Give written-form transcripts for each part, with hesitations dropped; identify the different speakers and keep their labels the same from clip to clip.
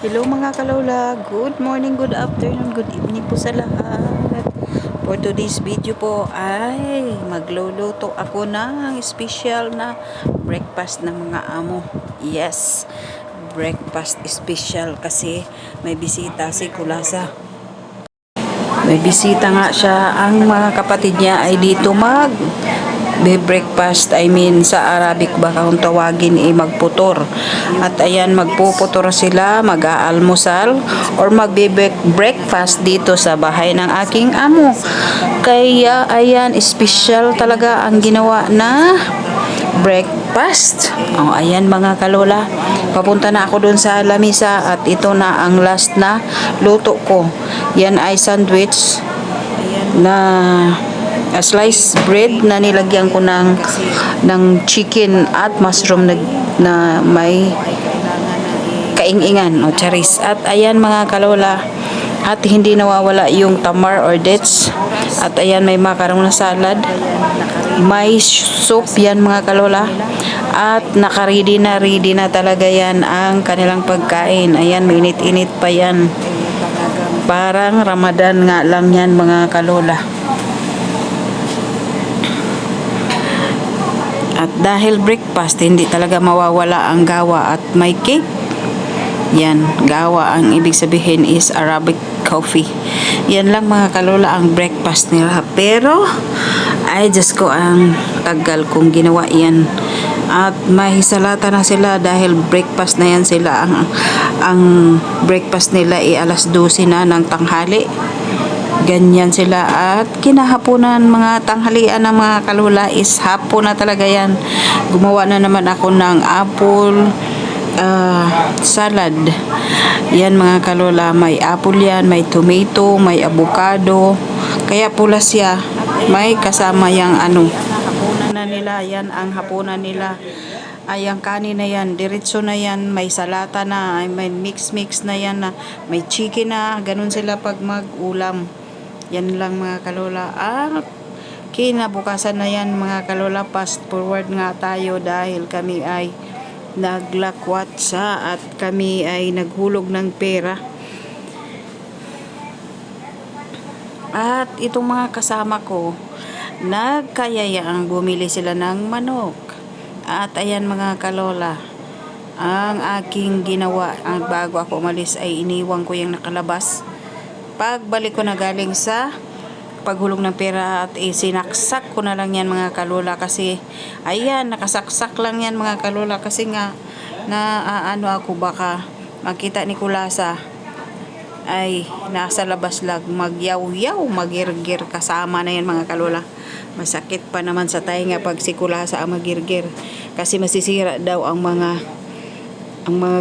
Speaker 1: Hello mga kalola, good morning, good afternoon, good evening po sa lahat. For today's video po ay magluluto ako ng special na breakfast ng mga amo. Yes, breakfast special kasi may bisita si Kulasa. May bisita nga siya. Ang mga kapatid niya ay dito breakfast, I mean sa Arabic baka kung tawagin ay magputor. At ayan, magpuputor sila, mag-aalmusal or magbe-breakfast dito sa bahay ng aking amo. Kaya ayan, special talaga ang ginawa na breakfast. Oh, ayan mga kalola. Papunta na ako dun sa lamisa at ito na ang last na luto ko. Yan ay sandwich na sliced bread na nilagyan ko ng chicken at mushroom na may kaing-ingan o charis. At ayan mga kalola, at hindi nawawala yung tamar or dates. At ayan, may macaroni na salad, may soup yan mga kalola. At naka-ready na talaga yan ang kanilang pagkain. Ayan, mainit-init pa yan. Parang Ramadan nga lang yan mga kalola. At dahil breakfast, hindi talaga mawawala ang gawa at may cake. Yan, gawa ang ibig sabihin is Arabic coffee. Yan lang mga kalola ang breakfast nila. Pero, ay Diyos ko, ang tagal kong ginawa yan. At may salata na sila dahil breakfast na yan sila. Ang breakfast nila ay alas 12 na ng tanghali. Ganyan sila. At kinahaponan, mga tanghalian ng mga kalula is hapon na talaga yan. Gumawa na naman ako ng apple salad. Yan mga kalula, may apple yan, may tomato, may avocado. Kaya pula siya. May kasama yang hapunan na nila. Yan ang hapunan nila. Ay, ang kanin na yan, diretso na yan, may salata na, may mix na yan na, may chicken na, ganun sila pag mag-ulam. Yan lang mga kalola. Kinabukasan na yan mga kalola, fast forward nga tayo dahil kami ay naglakwatsa at kami ay naghulog ng pera. At itong mga kasama ko, nagkayayaang bumili sila ng manok. At ayan mga kalola, ang aking ginawa, bago ako umalis ay iniwan ko yung nakalabas. Pagbalik ko na galing sa paghulog ng pera at sinaksak ko na lang yan mga kalola kasi ayan, nakasaksak lang yan mga kalola kasi nga ako baka makita ni Kulasa ay nasa labas lang magyaw-yaw, magirgir kasama na yan mga kalola. Masakit pa naman sa tainga pag si Kulasa ang magirgir kasi masisira daw ang mga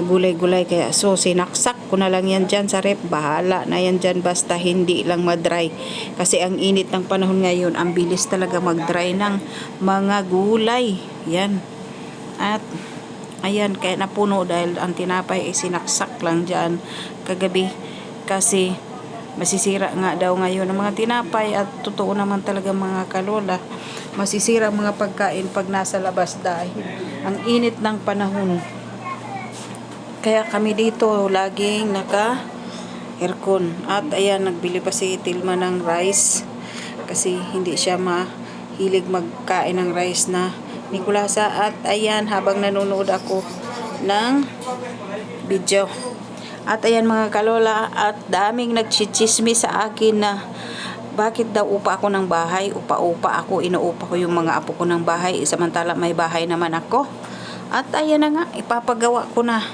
Speaker 1: gulay-gulay. Kaya sinaksak ko na lang yan dyan sa rep. Bahala na yan dyan basta hindi lang madry. Kasi ang init ng panahon ngayon, ang bilis talaga magdry ng mga gulay. Yan. At ayan, kaya napuno dahil ang tinapay ay sinaksak lang dyan kagabi. Kasi masisira nga daw ngayon ang mga tinapay at totoo naman talaga mga kalola. Masisira mga pagkain pag nasa labas dahil ang init ng panahon. Kaya kami dito laging naka-aircon. At ayan, nagbili pa si Tilma ng rice. Kasi hindi siya mahilig magkain ng rice na ni Kulasa. At ayan, habang nanonood ako ng video. At ayan mga kalola, at daming nagchichismi sa akin na bakit daw upa ako ng bahay. Upa-upa ako, inuupa ko yung mga apo ko ng bahay. Samantala may bahay naman ako. At ayan na nga, ipapagawa ko na.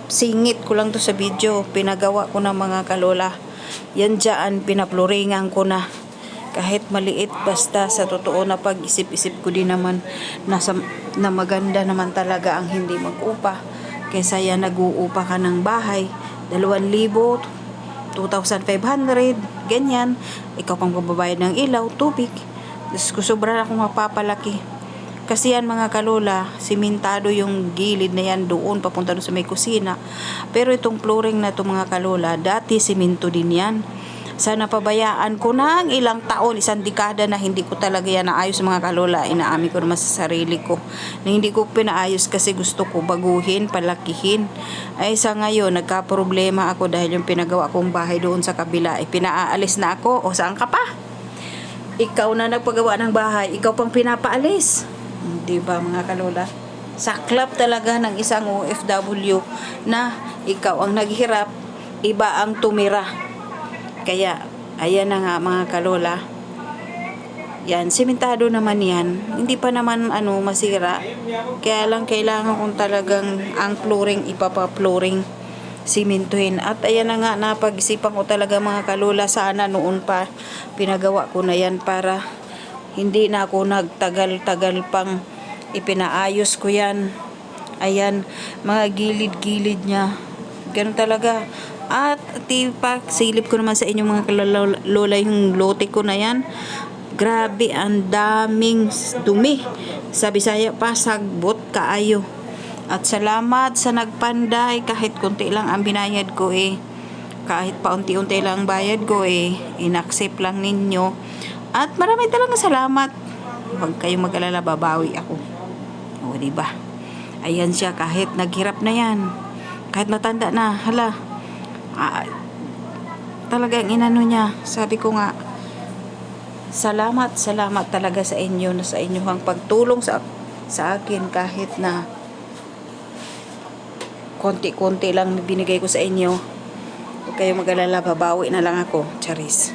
Speaker 1: Singit ko lang to sa video, pinagawa ko na mga kalola. Yan dyan, pinapluringan ko na kahit maliit, basta sa totoo na pag-isip-isip ko din naman na maganda naman talaga ang hindi mag-upa kaysa yan nag-uupa ka ng bahay 2,000, 2,500 ganyan, ikaw pang babayad ng ilaw, tubig. Sobra na akong mapapalaki. Kasi yan mga kalola, simentado yung gilid na yan doon, papunta doon sa may kusina. Pero itong flooring na ito mga kalola, dati simento din yan. Sana pabayaan ko ng ilang taon, isang dekada na hindi ko talaga yan naayos mga kalola. Inaamin ko naman sa sarili ko na hindi ko pinaayos kasi gusto ko baguhin, palakihin. Ay sa ngayon, nagka-problema ako dahil yung pinagawa kong bahay doon sa kabila, pinaalis na ako. O saan ka pa? Ikaw na nagpagawa ng bahay, ikaw pang pinapaalis. Di ba mga kalola? Saklap talaga ng isang OFW na ikaw ang naghirap, iba ang tumira. Kaya, ayan na nga mga kalola. Yan, simentado naman yan. Hindi pa naman masira. Kaya lang kailangan kong talagang ang flooring, ipapa-flooring, simentuhin. At ayan na nga, napag-isipan ko talaga mga kalola, sana noon pa pinagawa ko na yan para hindi na ako nagtagal-tagal pang ipinaayos ko yan. Ayan, mga gilid-gilid niya. Ganun talaga. At silip ko naman sa inyo mga kalola yung lote ko na yan. Grabe, ang daming dumi. Sa Bisaya pa, sagbot kaayo. At salamat sa nagpanday, kahit konti lang ang binayad ko kahit paunti-unti lang ang bayad ko inaccept lang ninyo. At maraming talagang salamat. Huwag kayong mag-alala, babawi ako. O, diba? Ayan siya, kahit naghirap na yan. Kahit matanda na, hala. Talagang inano niya. Sabi ko nga, salamat talaga sa inyo na sa inyong pagtulong sa akin kahit na konti-konti lang binigay ko sa inyo. Huwag kayong mag-alala, babawi na lang ako. Charis.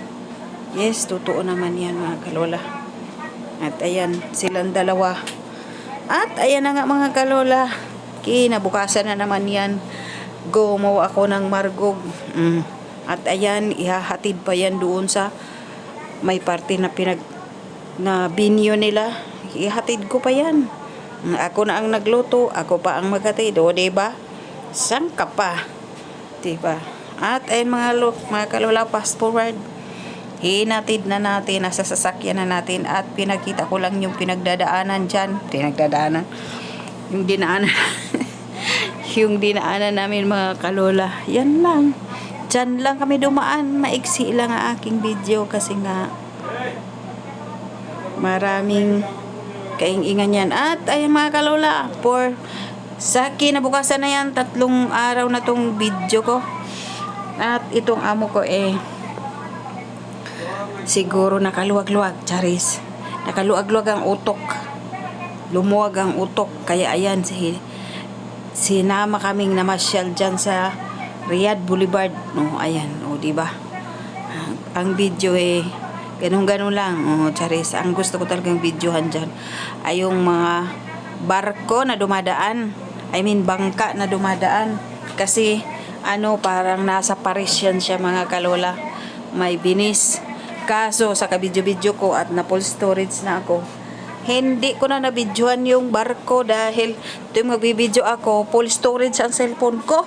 Speaker 1: Yes, totoo naman yan mga kalola. At ayan, silang dalawa. At ayan na nga mga kalola. Kinabukasan na naman yan. Gumawa ako ng margog. At ayan, ihahatid pa yan doon sa may parte na binyo nila. Ihatid ko pa yan. Ako na ang nagluto, ako pa ang maghatid. O, diba? Sang ka pa. Diba? At ayun mga kalola, fast forward. Hinatid na natin, nasa sasakyan na natin. At pinakita ko lang yung pinagdadaanan dyan. Yung dinaanan. Yung dinaanan namin mga kalola. Yan lang. Diyan lang kami dumaan. Maiksi lang ang aking video kasi nga maraming kaingingan yan. At ayun mga kalola, sa kinabukasan na yan, 3 araw na tong video ko. At itong amo ko siguro nakaluwag-luwag, charis. Nakaluwag-luwag ang utok. Lumuwag ang utok. Kaya ayan, sinama kaming namasyal dyan sa Riyadh Boulevard. No, ayan, diba? Ang video ganun-ganun lang. Charis, ang gusto ko talagang videohan dyan ay yung mga barko na dumadaan. I mean, bangka na dumadaan. Kasi, parang nasa Paris yan siya mga kalola. May binis. Kaso, sa kabidyo-bidyo ko at na full storage na ako, hindi ko na nabidyohan yung barko dahil tuwing magbibidyo ako, full storage ang cellphone ko.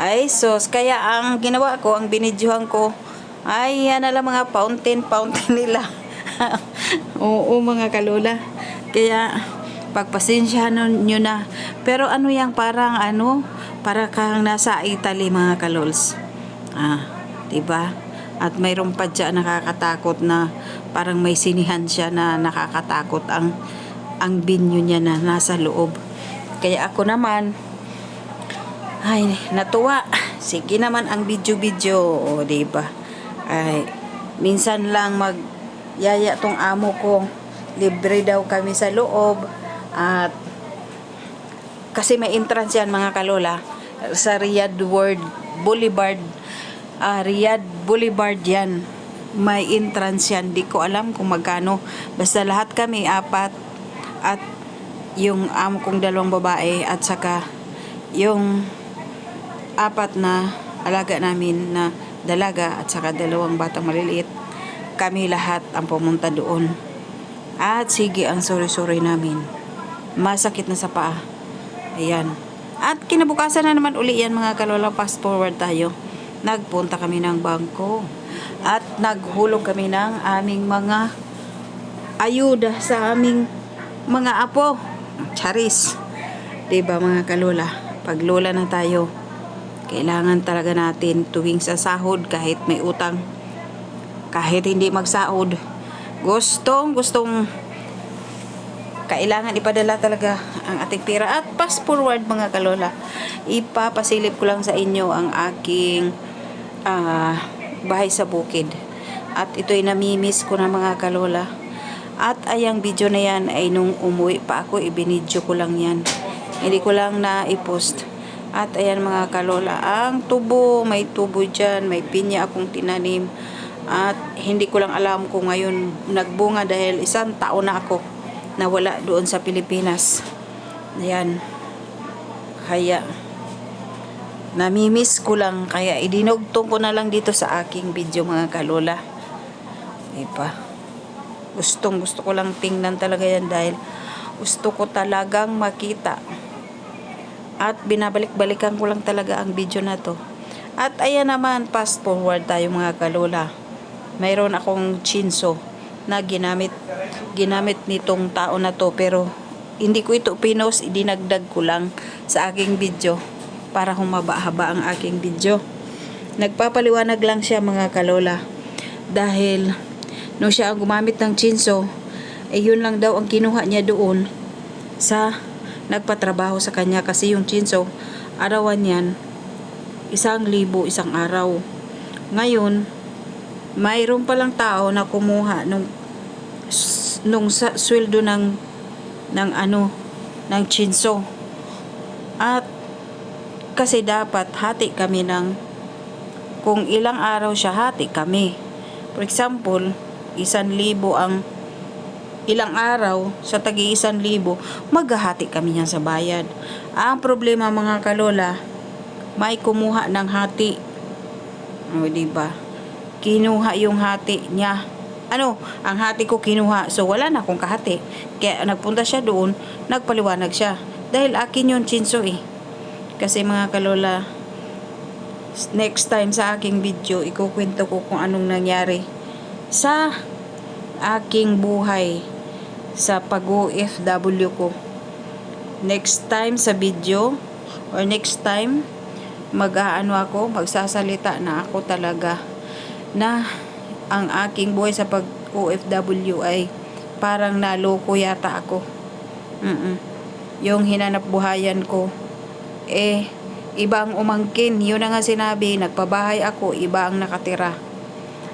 Speaker 1: Ay, sos. Kaya ang ginawa ko, ang binidyohan ko, ay yan na lang mga fountain nila. Oo, mga kalola. Kaya, pagpasensyahan nyo na. Pero yang parang para kang nasa Italy mga kalols. Diba? At mayroon pa dyan nakakatakot na parang may sinihan siya na nakakatakot ang binyo niya na nasa loob. Kaya ako naman, ay, natuwa. Sige naman ang video-video. O, diba? Ay, minsan lang magyaya tong amo ko. Libre daw kami sa loob. At, kasi may entrance yan mga kalola. Sa Riyadh Boulevard. Riyadh Boulevard yan. May entrance yan. Di ko alam kung magkano. Basta lahat kami, 4. At, yung amo kong 2 babae. At saka, yung 4 na alaga namin na dalaga at saka 2 batang maliliit, kami lahat ang pumunta doon. At sige, ang sorry namin, masakit na sa paa. Ayan. At kinabukasan na naman uli yan mga kalola. Fast forward tayo. Nagpunta kami ng bangko at naghulog kami ng aming mga ayuda sa aming mga apo. Charis. Diba mga kalola, pag lola na tayo, kailangan talaga natin tuwing sa sahod kahit may utang, kahit hindi magsaod, gustong kailangan ipadala talaga ang ating pera. At fast forward mga kalola, ipapasilip ko lang sa inyo ang aking bahay sa bukid. At ito'y namimiss ko na mga kalola. At ayang video na yan ay nung umuwi pa ako, ibinidyo ko lang yan. Hindi ko lang na i-post. At ayan mga kalola, ang tubo, may tubo dyan, may pinya akong tinanim. At hindi ko lang alam kung ngayon nagbunga dahil 1 taon na ako nawala doon sa Pilipinas. Ayan. Kaya namimiss ko lang, kaya idinugtong ko na lang dito sa aking video mga kalola. Diba? Gusto ko lang tingnan talaga yan dahil gusto ko talagang makita. At binabalik-balikan ko lang talaga ang video na to. At ayan naman, fast forward tayo mga kalola. Mayroon akong chinso na ginamit nitong taon na to, pero hindi ko ito pinost, idinagdag ko lang sa aking video para humaba-haba ang aking video. Nagpapaliwanag lang siya mga kalola dahil nung siya ang gumamit ng chinso, yun lang daw ang kinuha niya doon sa nagpatrabaho sa kanya, kasi yung chinso arawan yan 1,000 isang araw. Ngayon mayroon palang tao na kumuha nung sweldo ng chinso. At kasi dapat hati kami kung ilang araw siya, hati kami. For example, 1,000 ang ilang araw, sa tagi 1,000, maghahati kami niyan sa bayad. Ang problema mga kalola, may kumuha ng hati. O diba? Kinuha yung hati niya. Ang hati ko kinuha. So wala na akong kahati. Kaya nagpunta siya doon, nagpaliwanag siya. Dahil akin yung chinso Kasi mga kalola, next time sa aking video, ikukwento ko kung anong nangyari sa aking buhay sa pag-OFW ko. Next time sa video, or next time, magsasalita na ako talaga na ang aking buhay sa pag-OFW ay parang naloko yata ako. Yung hinanap buhayan ko, iba ang umangkin. Yun na nga sinabi, nagpabahay ako, iba ang nakatira.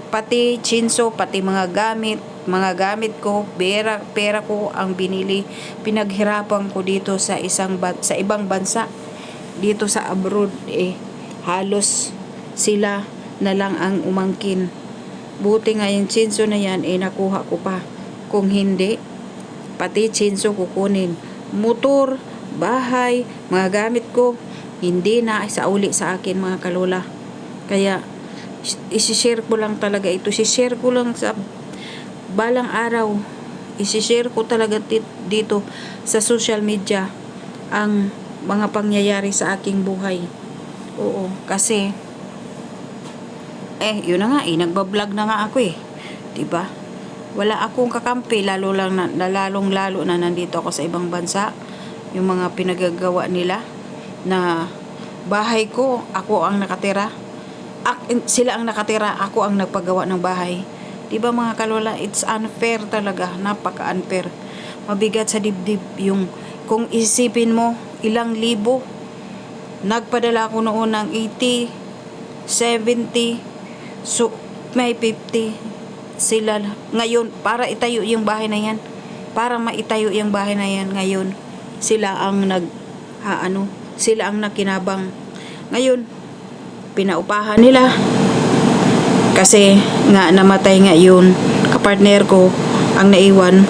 Speaker 1: Pati chinso, pati mga gamit ko, pera ko ang binili, pinaghirapan ko dito sa ibang bansa, dito sa abroad. Halos sila na lang ang umangkin. Buti nga yung chinso na yan nakuha ko pa. Kung hindi, pati chinso kukunin. Motor, bahay, mga gamit ko, hindi na isauli sa akin mga kalola. Kaya isi-share ko lang talaga ito. Isi-share ko lang sa balang araw. Isi-share ko talaga dito sa social media ang mga pangyayari sa aking buhay. Oo, kasi yun na nga nagbablog na nga ako diba? Wala akong kakampi, lalong lalo na nandito ako sa ibang bansa. Yung mga pinagagawa nila na bahay ko, ako ang nakatira. Sila ang nakatira, ako ang nagpagawa ng bahay. Diba mga kalola, it's unfair talaga, napaka-unfair. Mabigat sa dibdib yung kung isipin mo ilang libo. Nagpadala ako noon ng 80, 70, so may 50 sila ngayon para itayo yung bahay na yan. Para maitayo yung bahay na yan ngayon, sila ang sila ang nakinabang. Ngayon pinaupahan nila kasi nga namatay nga yun kapartner ko ang naiwan.